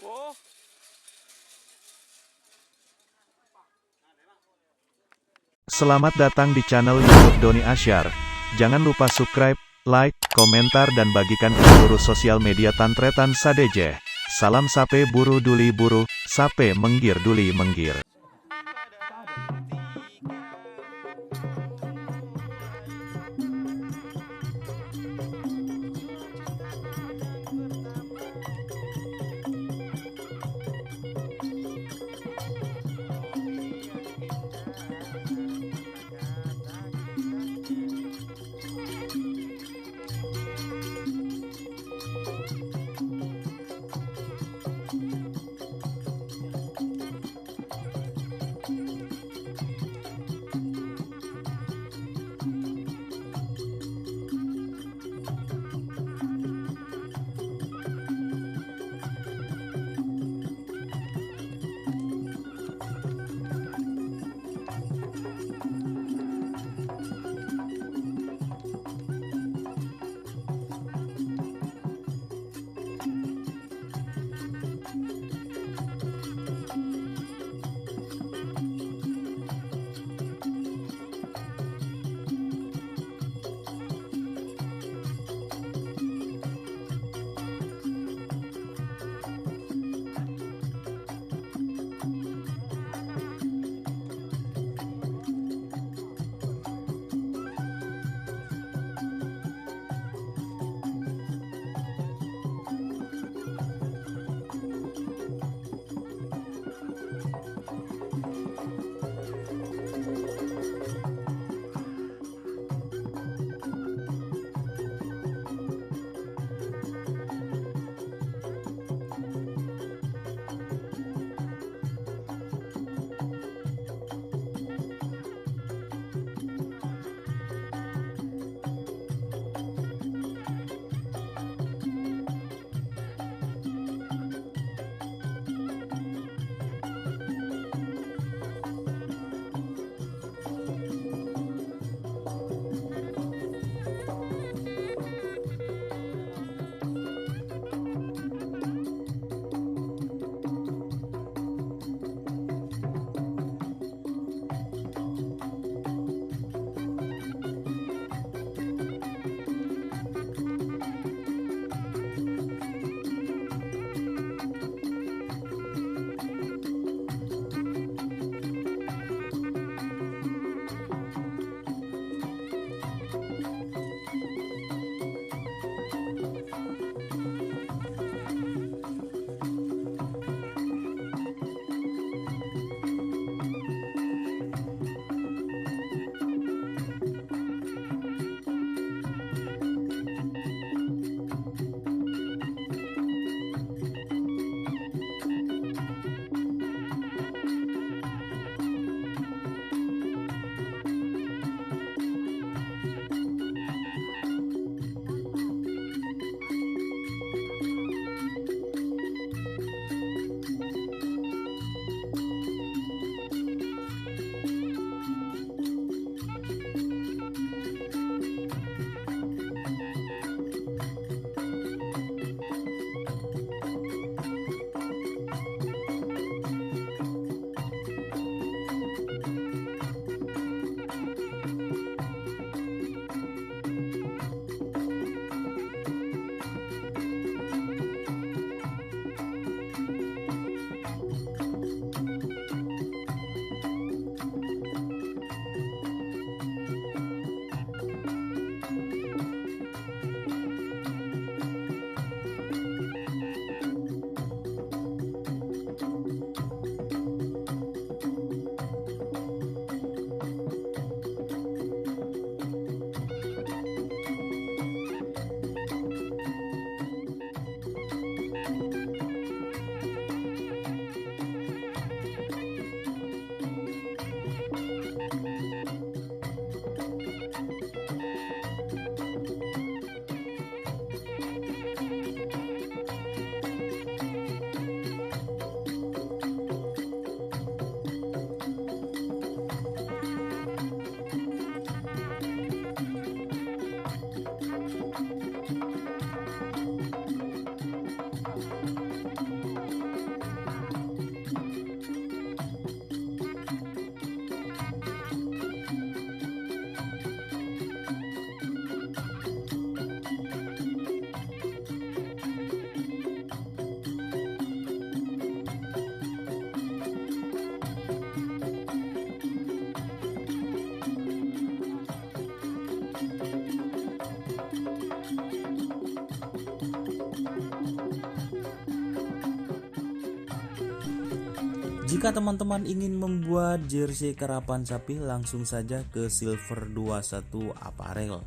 Oh, Selamat datang di channel YouTube Doni Asyar. Jangan lupa subscribe, like, komentar dan bagikan ke seluruh sosial media Tantretan Sadejeh. Salam sape buru duli buru, sape menggir duli menggir. Jika teman-teman ingin membuat jersey karapan sapi, langsung saja ke Silver 21 Apparel.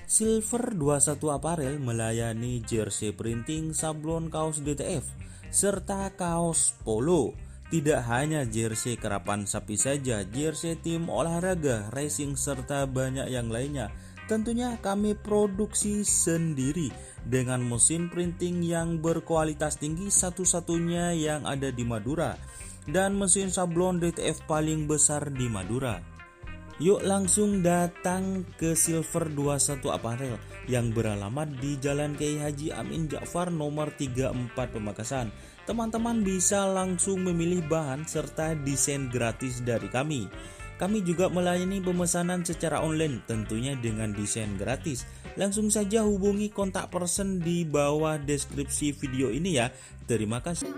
Silver 21 Apparel melayani jersey printing, sablon kaos DTF, serta kaos polo. Tidak hanya jersey karapan sapi saja, jersey tim olahraga, racing, serta banyak yang lainnya. Tentunya kami produksi sendiri dengan mesin printing yang berkualitas tinggi, satu-satunya yang ada di Madura, dan mesin sablon DTF paling besar di Madura. Yuk langsung datang ke Silver 21 Apparel yang beralamat di Jalan Kiai Haji Amin Ja'far nomor 34 Pamekasan. Teman-teman bisa langsung memilih bahan serta desain gratis dari kami. Kami juga melayani pemesanan secara online, tentunya dengan desain gratis. Langsung saja hubungi kontak person di bawah deskripsi video ini ya. Terima kasih.